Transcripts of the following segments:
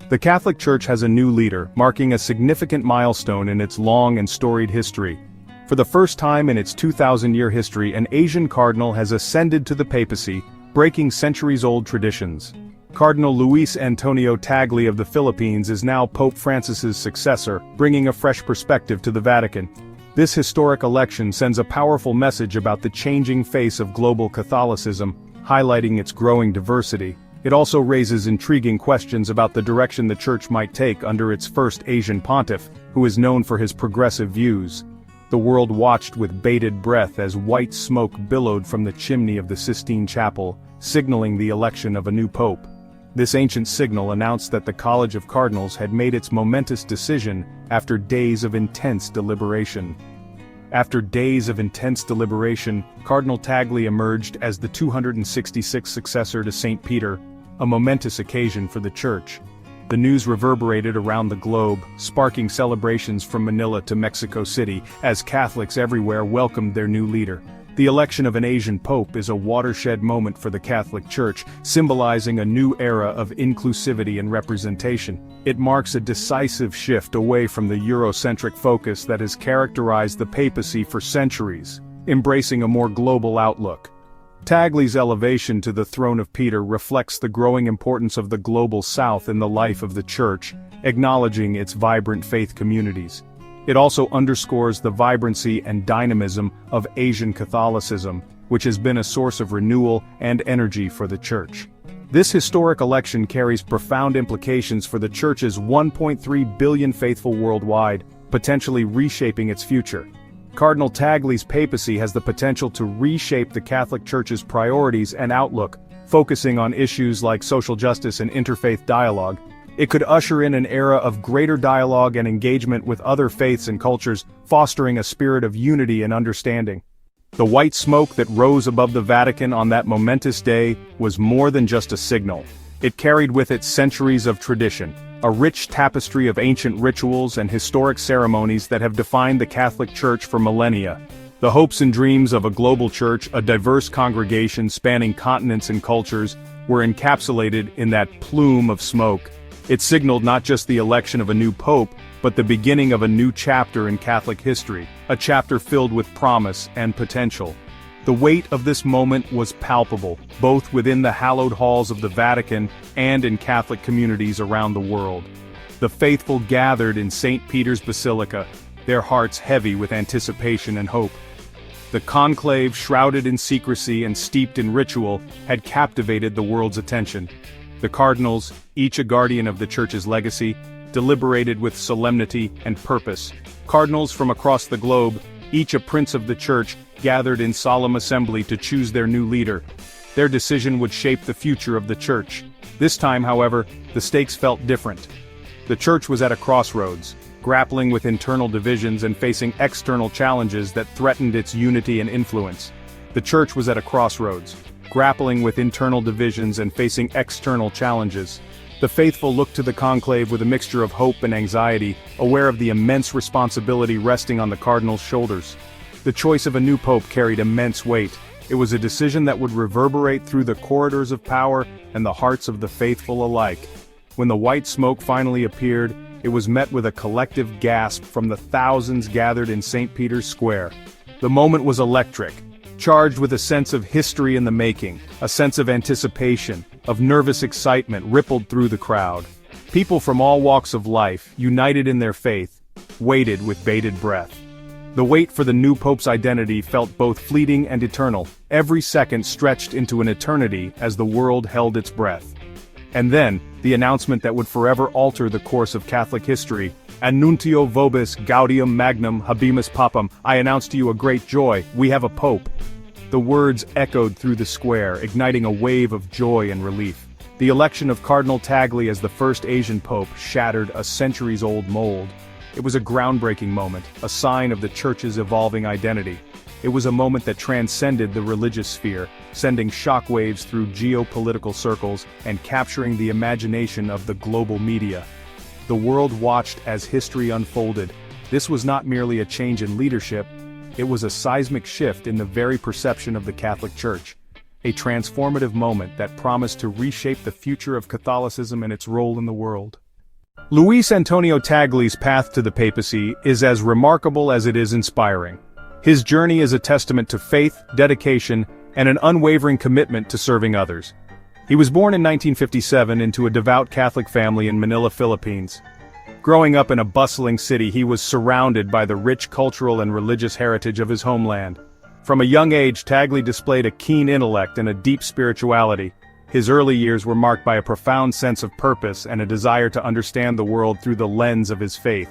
The Catholic Church has a new leader, marking a significant milestone in its long and storied history. For the first time in its 2,000-year history, an Asian cardinal has ascended to the papacy, breaking centuries-old traditions. Cardinal Luis Antonio Tagle of the Philippines is now Pope Francis's successor, bringing a fresh perspective to the Vatican. This historic election sends a powerful message about the changing face of global Catholicism, highlighting its growing diversity. It also raises intriguing questions about the direction the Church might take under its first Asian pontiff, who is known for his progressive views. The world watched with bated breath as white smoke billowed from the chimney of the Sistine Chapel, signaling the election of a new pope. This ancient signal announced that the College of Cardinals had made its momentous decision after days of intense deliberation. After days of intense deliberation, Cardinal Tagle emerged as the 266th successor to St. Peter, a momentous occasion for the Church. The news reverberated around the globe, sparking celebrations from Manila to Mexico City, as Catholics everywhere welcomed their new leader. The election of an Asian pope is a watershed moment for the Catholic Church, symbolizing a new era of inclusivity and representation. It marks a decisive shift away from the Eurocentric focus that has characterized the papacy for centuries, embracing a more global outlook. Tagle's elevation to the throne of Peter reflects the growing importance of the global South in the life of the Church, acknowledging its vibrant faith communities. It also underscores the vibrancy and dynamism of Asian Catholicism, which has been a source of renewal and energy for the Church. This historic election carries profound implications for the Church's 1.3 billion faithful worldwide, potentially reshaping its future. Cardinal Tagle's papacy has the potential to reshape the Catholic Church's priorities and outlook, focusing on issues like social justice and interfaith dialogue. It could usher in an era of greater dialogue and engagement with other faiths and cultures, fostering a spirit of unity and understanding. The white smoke that rose above the Vatican on that momentous day was more than just a signal. It carried with it centuries of tradition, a rich tapestry of ancient rituals and historic ceremonies that have defined the Catholic Church for millennia. The hopes and dreams of a global church, a diverse congregation spanning continents and cultures, were encapsulated in that plume of smoke. It signaled not just the election of a new pope, but the beginning of a new chapter in Catholic history, a chapter filled with promise and potential. The weight of this moment was palpable, both within the hallowed halls of the Vatican and in Catholic communities around the world. The faithful gathered in St. Peter's Basilica, their hearts heavy with anticipation and hope. The conclave, shrouded in secrecy and steeped in ritual, had captivated the world's attention. The cardinals, each a guardian of the Church's legacy, deliberated with solemnity and purpose. Cardinals from across the globe, each a prince of the Church, gathered in solemn assembly to choose their new leader. Their decision would shape the future of the Church. This time, however, the stakes felt different. The Church was at a crossroads, grappling with internal divisions and facing external challenges that threatened its unity and influence. The Church was at a crossroads, grappling with internal divisions and facing external challenges. The faithful looked to the conclave with a mixture of hope and anxiety, aware of the immense responsibility resting on the cardinals' shoulders. The choice of a new pope carried immense weight. It was a decision that would reverberate through the corridors of power and the hearts of the faithful alike. When the white smoke finally appeared, it was met with a collective gasp from the thousands gathered in St. Peter's Square. The moment was electric, charged with a sense of history in the making, a sense of anticipation, of nervous excitement rippled through the crowd. People from all walks of life, united in their faith, waited with bated breath. The wait for the new pope's identity felt both fleeting and eternal. Every second stretched into an eternity as the world held its breath. And then, the announcement that would forever alter the course of Catholic history. Annuntio vobis gaudium magnum habemus papam, I announce to you a great joy, we have a pope. The words echoed through the square, igniting a wave of joy and relief. The election of Cardinal Tagle as the first Asian pope shattered a centuries-old mold. It was a groundbreaking moment, a sign of the Church's evolving identity. It was a moment that transcended the religious sphere, sending shockwaves through geopolitical circles and capturing the imagination of the global media. The world watched as history unfolded. This was not merely a change in leadership, it was a seismic shift in the very perception of the Catholic Church. A transformative moment that promised to reshape the future of Catholicism and its role in the world. Luis Antonio Tagle's path to the papacy is as remarkable as it is inspiring. His journey is a testament to faith, dedication, and an unwavering commitment to serving others. He was born in 1957 into a devout Catholic family in Manila, Philippines. Growing up in a bustling city, he was surrounded by the rich cultural and religious heritage of his homeland. From a young age, Tagle displayed a keen intellect and a deep spirituality. His early years were marked by a profound sense of purpose and a desire to understand the world through the lens of his faith.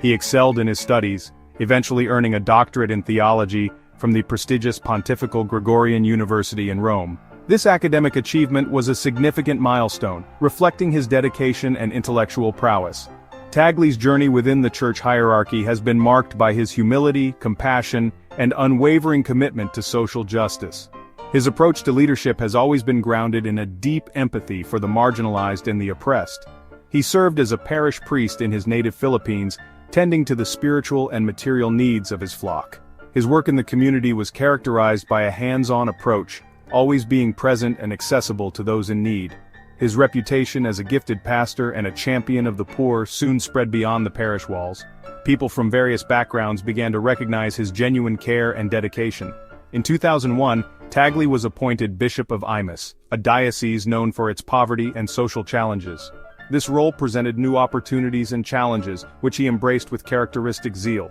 He excelled in his studies, eventually earning a doctorate in theology from the prestigious Pontifical Gregorian University in Rome. This academic achievement was a significant milestone, reflecting his dedication and intellectual prowess. Tagle's journey within the church hierarchy has been marked by his humility, compassion, and unwavering commitment to social justice. His approach to leadership has always been grounded in a deep empathy for the marginalized and the oppressed. He served as a parish priest in his native Philippines, tending to the spiritual and material needs of his flock. His work in the community was characterized by a hands-on approach, always being present and accessible to those in need. His reputation as a gifted pastor and a champion of the poor soon spread beyond the parish walls. People from various backgrounds began to recognize his genuine care and dedication. In 2001, Tagle was appointed Bishop of Imus, a diocese known for its poverty and social challenges. This role presented new opportunities and challenges, which he embraced with characteristic zeal.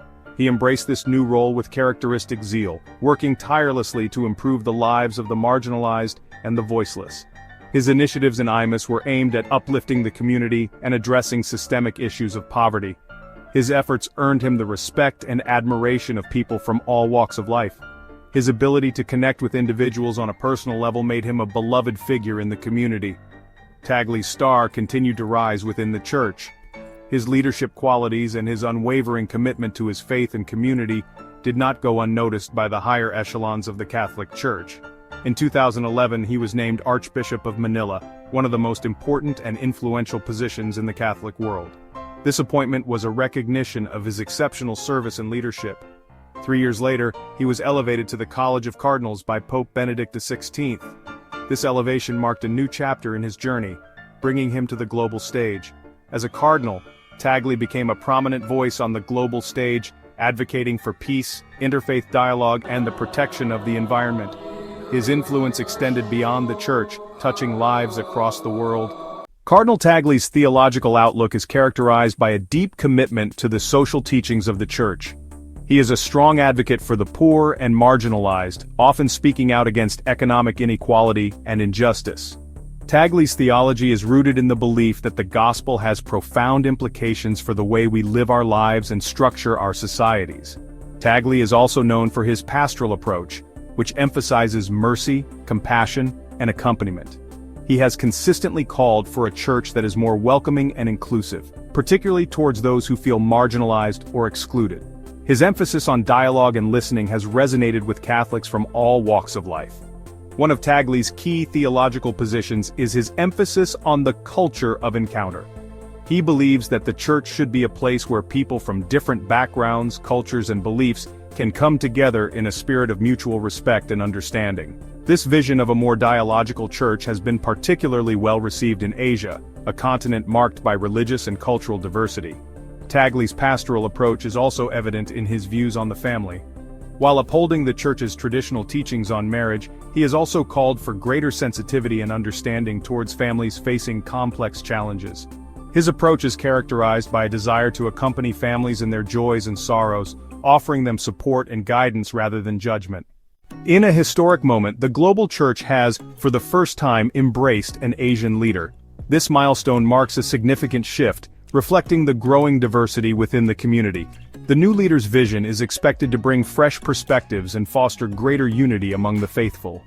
Working tirelessly to improve the lives of the marginalized and the voiceless. His initiatives in Imus were aimed at uplifting the community and addressing systemic issues of poverty. His efforts earned him the respect and admiration of people from all walks of life. His ability to connect with individuals on a personal level made him a beloved figure in the community. Tagle's star continued to rise within the church. His leadership qualities and his unwavering commitment to his faith and community did not go unnoticed by the higher echelons of the Catholic Church. In 2011, he was named Archbishop of Manila, one of the most important and influential positions in the Catholic world. This appointment was a recognition of his exceptional service and leadership. 3 years later, he was elevated to the College of Cardinals by Pope Benedict XVI. This elevation marked a new chapter in his journey, bringing him to the global stage. As a cardinal, Tagle became a prominent voice on the global stage, advocating for peace, interfaith dialogue, and the protection of the environment. His influence extended beyond the church, touching lives across the world. Cardinal Tagle's theological outlook is characterized by a deep commitment to the social teachings of the church. He is a strong advocate for the poor and marginalized, often speaking out against economic inequality and injustice. Tagle's theology is rooted in the belief that the gospel has profound implications for the way we live our lives and structure our societies. Tagle is also known for his pastoral approach, which emphasizes mercy, compassion, and accompaniment. He has consistently called for a church that is more welcoming and inclusive, particularly towards those who feel marginalized or excluded. His emphasis on dialogue and listening has resonated with Catholics from all walks of life. One of Tagle's key theological positions is his emphasis on the culture of encounter. He believes that the church should be a place where people from different backgrounds, cultures, and beliefs can come together in a spirit of mutual respect and understanding. This vision of a more dialogical church has been particularly well received in Asia, a continent marked by religious and cultural diversity. Tagle's pastoral approach is also evident in his views on the family. While upholding the Church's traditional teachings on marriage, he has also called for greater sensitivity and understanding towards families facing complex challenges. His approach is characterized by a desire to accompany families in their joys and sorrows, offering them support and guidance rather than judgment. In a historic moment, the global Church has, for the first time, embraced an Asian leader. This milestone marks a significant shift, reflecting the growing diversity within the community. The new leader's vision is expected to bring fresh perspectives and foster greater unity among the faithful.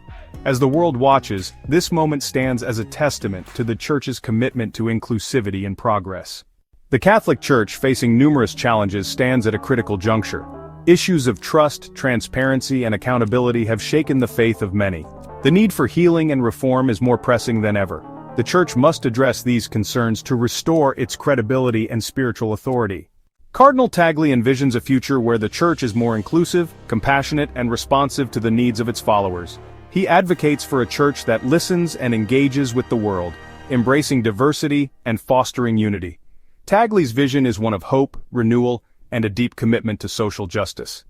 As the world watches, this moment stands as a testament to the Church's commitment to inclusivity and progress. The Catholic Church, facing numerous challenges, stands at a critical juncture. Issues of trust, transparency, and accountability have shaken the faith of many. The need for healing and reform is more pressing than ever. The Church must address these concerns to restore its credibility and spiritual authority. Cardinal Tagle envisions a future where the Church is more inclusive, compassionate, and responsive to the needs of its followers. He advocates for a Church that listens and engages with the world, embracing diversity and fostering unity. Tagle's vision is one of hope, renewal, and a deep commitment to social justice.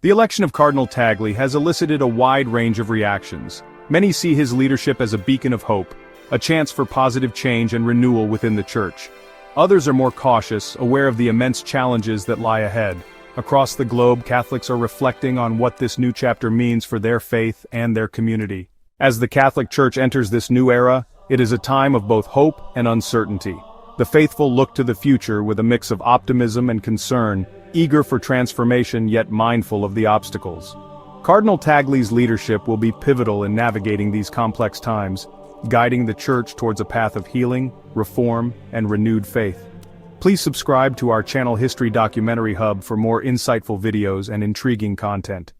The election of Cardinal Tagle has elicited a wide range of reactions. Many see his leadership as a beacon of hope, a chance for positive change and renewal within the Church. Others are more cautious, aware of the immense challenges that lie ahead. Across the globe, Catholics are reflecting on what this new chapter means for their faith and their community. As the Catholic Church enters this new era, it is a time of both hope and uncertainty. The faithful look to the future with a mix of optimism and concern, eager for transformation yet mindful of the obstacles. Cardinal Tagle's leadership will be pivotal in navigating these complex times, guiding the Church towards a path of healing, reform, and renewed faith. Please subscribe to our channel History Documentary Hub for more insightful videos and intriguing content.